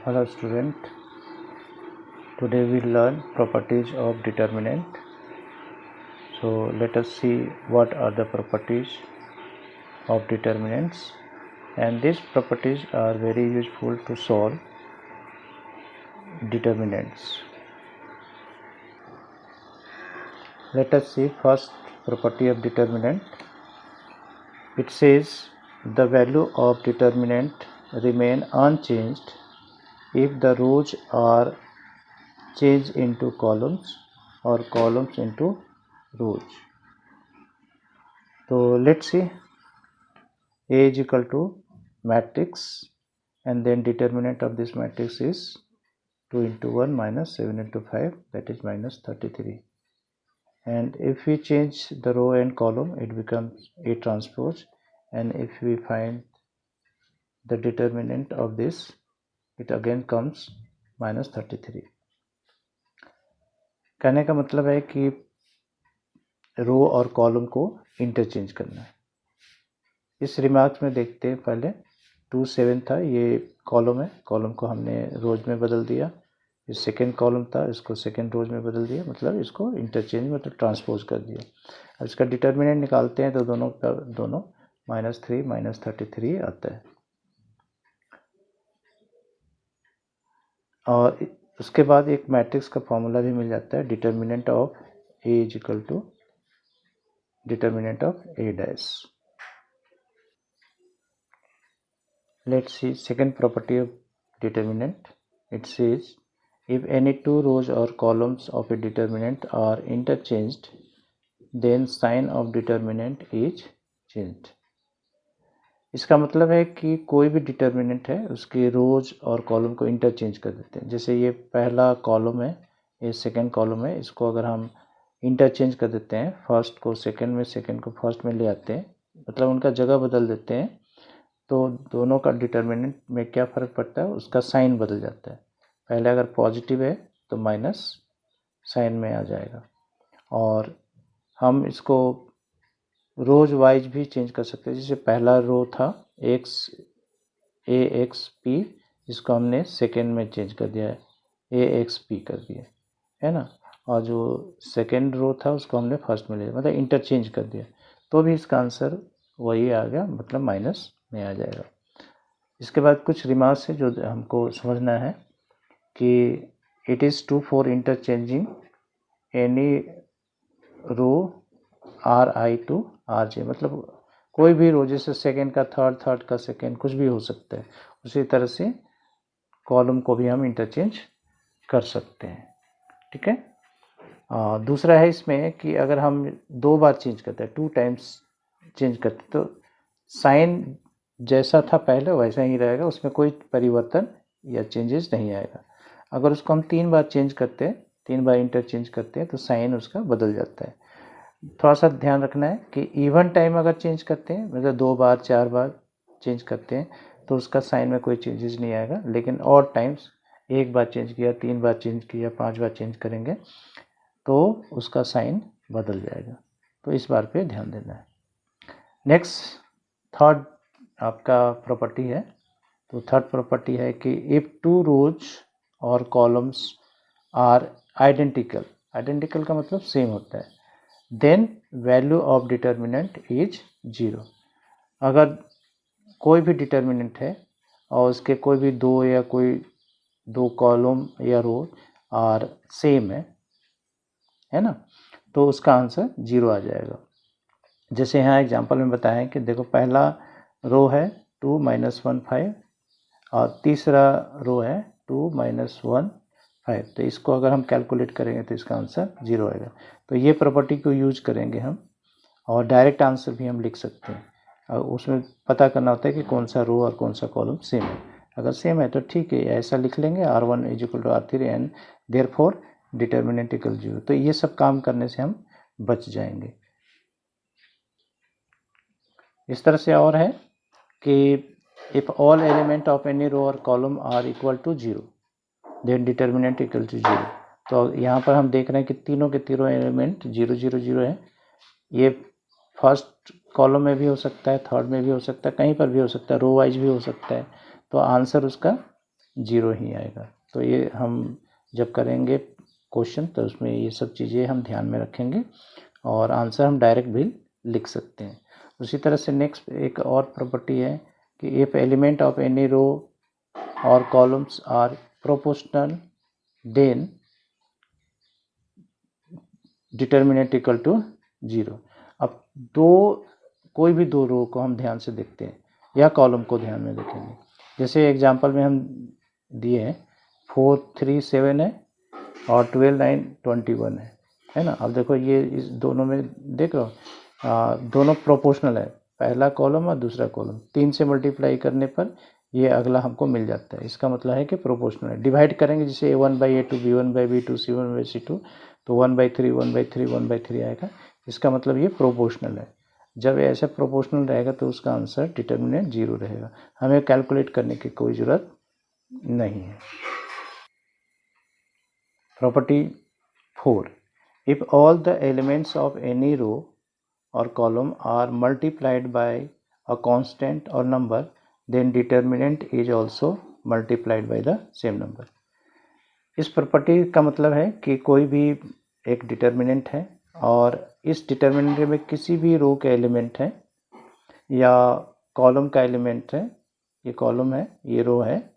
Hello student, today we learn properties of determinant. So let us see what are the properties of determinants, and these properties are very useful to solve determinants. Let us see first property of determinant. It says the value of determinant remain unchanged if the rows are changed into columns or columns into rows. So let's see. A is equal to matrix, and then determinant of this matrix is 2 into 1 minus 7 into 5, that is minus 33. And if we change the row and column, it becomes A transpose, and if we find the determinant of this, it again comes minus 33. कहने का मतलब है कि रो और column को interchange करना है. इस रिमार्क्स में देखते हैं. पहले 2 7 था, ये कॉलम है, कॉलम को हमने रोज में बदल दिया. ये सेकेंड कॉलम था, इसको सेकेंड रोज में बदल दिया, मतलब इसको इंटरचेंज मतलब ट्रांसपोज कर दिया. अब इसका डिटर्मिनेंट निकालते हैं तो दोनों -3 - 33 आता है. और उसके बाद एक मैट्रिक्स का फॉर्मूला भी मिल जाता है, determinant of A is equal to determinant of A dash. Let's see second property of determinant. It says if any two rows or columns of a determinant are interchanged, then sign of determinant is changed. इसका मतलब है कि कोई भी determinant है उसके रोज और column को इंटरचेंज कर देते हैं. जैसे ये पहला कॉलम है, ये सेकंड कॉलम है, इसको अगर हम इंटरचेंज कर देते हैं, फर्स्ट को सेकंड में, सेकंड को फर्स्ट में ले आते हैं, मतलब उनका जगह बदल देते हैं, तो दोनों का डिटर्मिनेंट में क्या फ़र्क पड़ता है, उसका साइन बदल जाता है. पहले अगर पॉजिटिव है तो माइनस साइन में आ जाएगा. और हम इसको रोज वाइज भी चेंज कर सकते हैं. जैसे पहला रो था AXP, इसको हमने सेकेंड में चेंज कर दिया है, AXP कर दिया है ना. और जो सेकेंड रो था उसको हमने फर्स्ट में ले लिया, मतलब इंटरचेंज कर दिया, तो भी इसका आंसर वही आ गया, मतलब माइनस में आ जाएगा. इसके बाद कुछ रिमार्क्स है जो हमको समझना है कि it is to for interchanging any row RI to RJ, मतलब कोई भी रो, जैसे सेकेंड का थर्ड, थर्ड का सेकेंड, कुछ भी हो सकता है. उसी तरह से कॉलम को भी हम इंटरचेंज कर सकते हैं. ठीक है. दूसरा है इसमें कि अगर हम 2 बार चेंज करते हैं, 2 टाइम्स चेंज करते हैं, तो साइन जैसा था पहले वैसा ही रहेगा, उसमें कोई परिवर्तन या चेंजेस नहीं आएगा. अगर उसको हम 3 बार चेंज करते हैं, 3 बार इंटरचेंज करते हैं, तो साइन उसका बदल जाता है. थोड़ा सा ध्यान रखना है कि इवन टाइम अगर चेंज करते हैं, मतलब 2 बार 4 बार चेंज करते हैं, तो उसका साइन में कोई चेंजेस नहीं आएगा. लेकिन और टाइम्स 1 बार चेंज किया, 3 बार चेंज किया, 5 बार चेंज करेंगे तो उसका साइन बदल जाएगा. तो इस बार पे ध्यान देना है. नेक्स्ट थर्ड आपका प्रॉपर्टी है. तो थर्ड प्रॉपर्टी है कि इफ 2 रोज और कॉलम्स आर आइडेंटिकल, आइडेंटिकल का मतलब सेम होता है, then value of determinant is 0. अगर कोई भी डिटर्मिनेंट है और उसके कोई भी 2 या कोई 2 कॉलम या रो आर सेम है ना, तो उसका आंसर 0 आ जाएगा. जैसे यहाँ एग्जांपल में बताया कि देखो, पहला रो है 2 - 1 5, और तीसरा रो है 2 - 1 5. तो इसको अगर हम कैलकुलेट करेंगे तो इसका आंसर 0 आएगा. तो ये प्रॉपर्टी को यूज करेंगे हम, और डायरेक्ट आंसर भी हम लिख सकते हैं. और उसमें पता करना होता है कि कौन सा रो और कौन सा कॉलम सेम है. अगर सेम है तो ठीक है, ऐसा लिख लेंगे R1 = R3 and therefore determinant equal 0. तो ये सब काम करने से हम बच जाएंगे. इस तरह से और है कि if all element of any row or column are equal to 0, then determinant equal to 0. तो यहाँ पर हम देख रहे हैं कि तीनों के तीनों एलिमेंट 0 0 0 है. ये फर्स्ट कॉलम में भी हो सकता है, थर्ड में भी हो सकता है, कहीं पर भी हो सकता है, रो वाइज भी हो सकता है. तो आंसर उसका 0 ही आएगा। तो ये हम जब करेंगे क्वेश्चन तो उसमें ये सब चीज़ें हम ध्यान में रखेंगे और आंसर हम डायरेक्ट भी लिख सकते हैं। उसी तरह से नेक्स्ट एक और प्रॉपर्टी है कि if element of any row or columns are proportional then determinant equal to 0। अब कोई भी दो रो को हम ध्यान से देखते हैं या कॉलम को ध्यान में देखेंगे। जैसे एग्जांपल में हम दिए हैं 4 3 7 है और 12 9 21 है ना। अब देखो ये इस दोनों में देख रहे हो दोनों प्रोपोर्शनल है, पहला कॉलम और दूसरा कॉलम 3 से मल्टीप्लाई करने पर ये अगला हमको मिल जाता है। इसका मतलब है कि प्रोपोर्शनल है। डिवाइड करेंगे जैसे A1/A2 B1/B2 C1/C2 तो 1/3 1/3 1/3 आएगा। इसका मतलब ये प्रोपोर्शनल है। जब ऐसे प्रोपोर्शनल रहेगा तो उसका आंसर डिटर्मिनेंट 0 रहेगा। हमें कैलकुलेट करने की कोई ज़रूरत नहीं है। Property 4, if all the elements of any row or column are multiplied by a constant or number then determinant is also multiplied by the same number। इस प्रॉपर्टी का मतलब है कि कोई भी एक डिटर्मिनेंट है और इस डिटर्मिनेंट में किसी भी रो के एलिमेंट है या कॉलम का एलिमेंट है, ये कॉलम है ये रो है,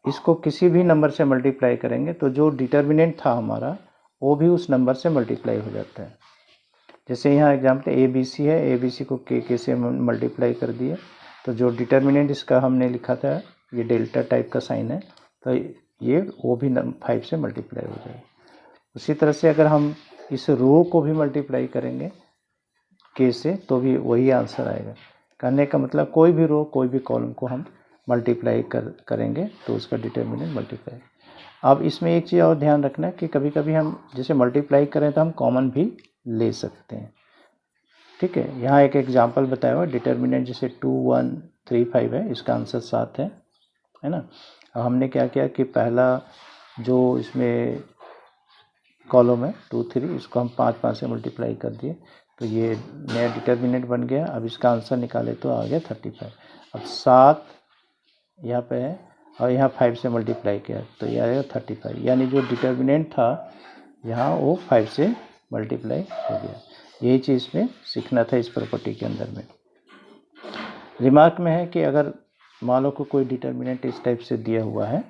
इसको किसी भी नंबर से मल्टीप्लाई करेंगे तो जो डिटर्मिनेंट था हमारा वो भी उस नंबर से मल्टीप्लाई हो जाता है। जैसे यहाँ एग्जाम्पल ABC है, ABC को के से मल्टीप्लाई कर दिए तो जो डिटर्मिनेंट इसका हमने लिखा था ये डेल्टा टाइप का साइन है तो ये वो भी 5 से मल्टीप्लाई हो जाएगा। उसी तरह से अगर हम इस रो को भी मल्टीप्लाई करेंगे के से तो भी वही आंसर आएगा। कहने का मतलब कोई भी रो कोई भी कॉलम को हम मल्टीप्लाई करेंगे तो उसका डिटर्मिनेंट मल्टीप्लाई। अब इसमें एक चीज़ और ध्यान रखना है कि कभी कभी हम जैसे मल्टीप्लाई करें तो हम कॉमन भी ले सकते हैं। ठीक है, यहाँ एक एग्जांपल बताया हुआ डिटर्मिनेंट जैसे 2 1 3 5 है, इसका आंसर 7 है ना। अब हमने क्या किया कि पहला जो इसमें कॉलम है 2 3 इसको हम 5 5 से मल्टीप्लाई कर दिए तो ये नया डिटर्मिनेंट बन गया। अब इसका आंसर निकाले तो आ गया 35। अब 7 यहाँ पे है और यहाँ 5 से मल्टीप्लाई किया तो ये आएगा 35, यानी जो डिटर्मिनेंट था यहाँ वो 5 से मल्टीप्लाई हो गया। यही चीज़ में सीखना था इस प्रॉपर्टी के अंदर में। रिमार्क में है कि अगर मान लो कोई डिटर्मिनेंट इस टाइप से दिया हुआ है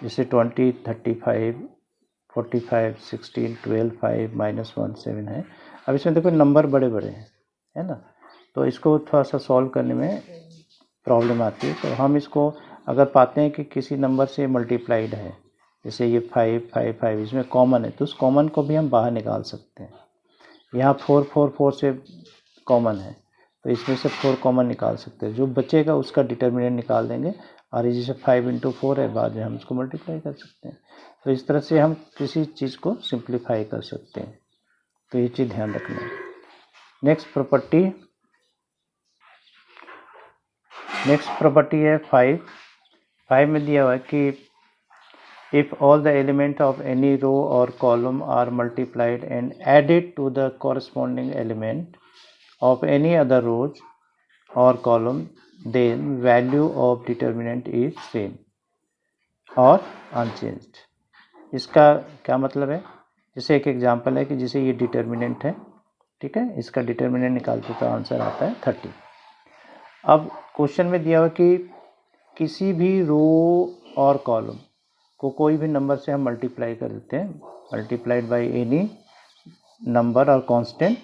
जैसे 20 35 45 16 12 5 -1 7 है। अब इसमें देखो नंबर बड़े बड़े हैं है ना, तो इसको थोड़ा सा सॉल्व करने में प्रॉब्लम आती है। तो हम इसको अगर पाते हैं कि किसी नंबर से मल्टीप्लाइड है जैसे ये 5 5 5 इसमें कॉमन है तो उस कॉमन को भी हम बाहर निकाल सकते हैं। यहाँ 4 4 4 से कॉमन है तो इसमें से 4 कॉमन निकाल सकते हैं, जो बचेगा उसका डिटर्मिनेंट निकाल देंगे और ये जैसे 5 × 4 है बाद में हम इसको मल्टीप्लाई कर सकते हैं। तो इस तरह से हम किसी चीज़ को सिंप्लीफाई कर सकते हैं, तो ये चीज़ ध्यान रखना है। नेक्स्ट प्रॉपर्टी है 5 में दिया हुआ है कि if all the element of any row or column are multiplied and added to the corresponding element of any other rows or column then value of determinant is same or unchanged। इसका क्या मतलब है, जैसे एक example है कि जैसे ये डिटर्मिनेंट है, ठीक है, इसका डिटर्मिनेंट निकालते तो आंसर आता है 30। अब क्वेश्चन में दिया हुआ कि किसी भी रो और कॉलम को कोई भी नंबर से हम मल्टीप्लाई कर देते हैं, मल्टीप्लाइड बाय एनी नंबर और कांस्टेंट,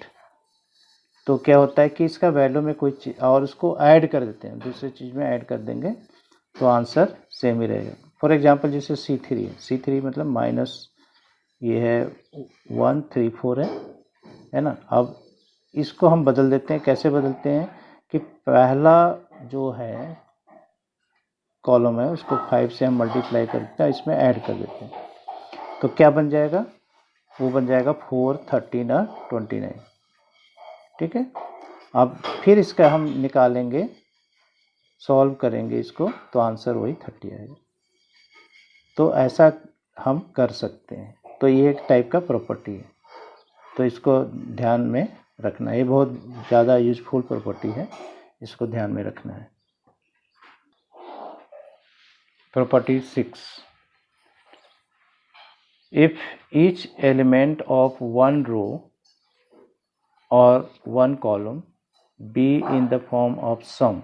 तो क्या होता है कि इसका वैल्यू में कोई चीज़ और उसको ऐड कर देते हैं, दूसरी चीज़ में ऐड कर देंगे तो आंसर सेम ही रहेगा। फॉर एग्जांपल जैसे C3 है, C3 मतलब माइनस ये है 1 3 4 है ना। अब इसको हम बदल देते हैं, कैसे बदलते हैं कि पहला जो है कॉलम है उसको 5 से हम मल्टीप्लाई करते हैं, इसमें ऐड कर देते हैं तो क्या बन जाएगा, वो बन जाएगा 4 13 और 29। ठीक है, अब फिर इसका हम निकालेंगे, सॉल्व करेंगे इसको तो आंसर वही 30 आएगा। तो ऐसा हम कर सकते हैं, तो ये एक टाइप का प्रॉपर्टी है, तो इसको ध्यान में रखना है। ये बहुत ज़्यादा यूजफुल प्रॉपर्टी है, इसको ध्यान में रखना है। Property 6. If each element of one row or one column be in the form of sum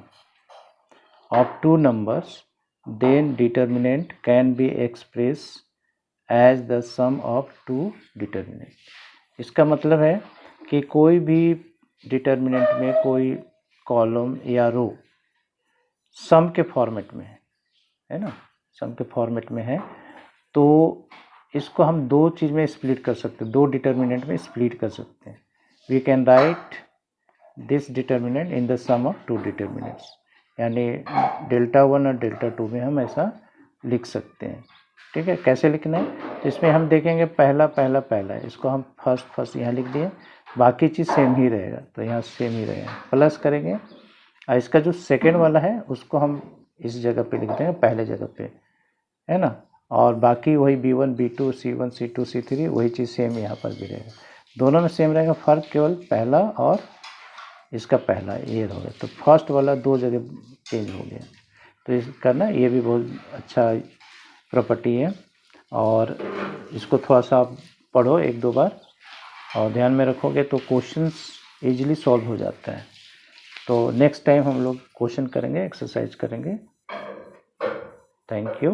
of two numbers, then determinant can be expressed as the sum of two determinant. इसका मतलब है कि कोई भी डिटर्मिनेंट में कोई column या रो सम के फॉर्मेट में है ना, सम के फॉर्मेट में है, तो इसको हम दो चीज़ में स्प्लिट कर सकते हैं, दो डिटर्मिनेंट में स्प्लिट कर सकते हैं. We can write this determinant in the sum of two determinants, यानी डेल्टा 1 और डेल्टा 2 में हम ऐसा लिख सकते हैं. ठीक है, कैसे लिखना है, तो इसमें हम देखेंगे पहला पहला पहला है, इसको हम फर्स्ट यहाँ लिख दिए, बाकी चीज़ सेम ही रहेगा, तो यहाँ सेम ही रहेगा, प्लस करेंगे, और इसका जो सेकेंड वाला है उसको हम इस जगह पे लिख देंगे, पहले जगह पे, है ना, और बाकी वही B1 B2 C1 C2 C3 वही चीज़ सेम यहाँ पर भी रहेगा, दोनों में सेम रहेगा, फ़र्क केवल पहला और इसका पहला ये हो गया, तो फर्स्ट वाला दो जगह चेंज हो गया. तो इस करना, ये भी बहुत अच्छा प्रॉपर्टी है, और इसको थोड़ा सा आप पढ़ो एक दो बार और ध्यान में रखोगे तो क्वेश्चंस इजीली सॉल्व हो जाता है. तो नेक्स्ट टाइम हम लोग क्वेश्चन करेंगे, एक्सरसाइज करेंगे. Thank you.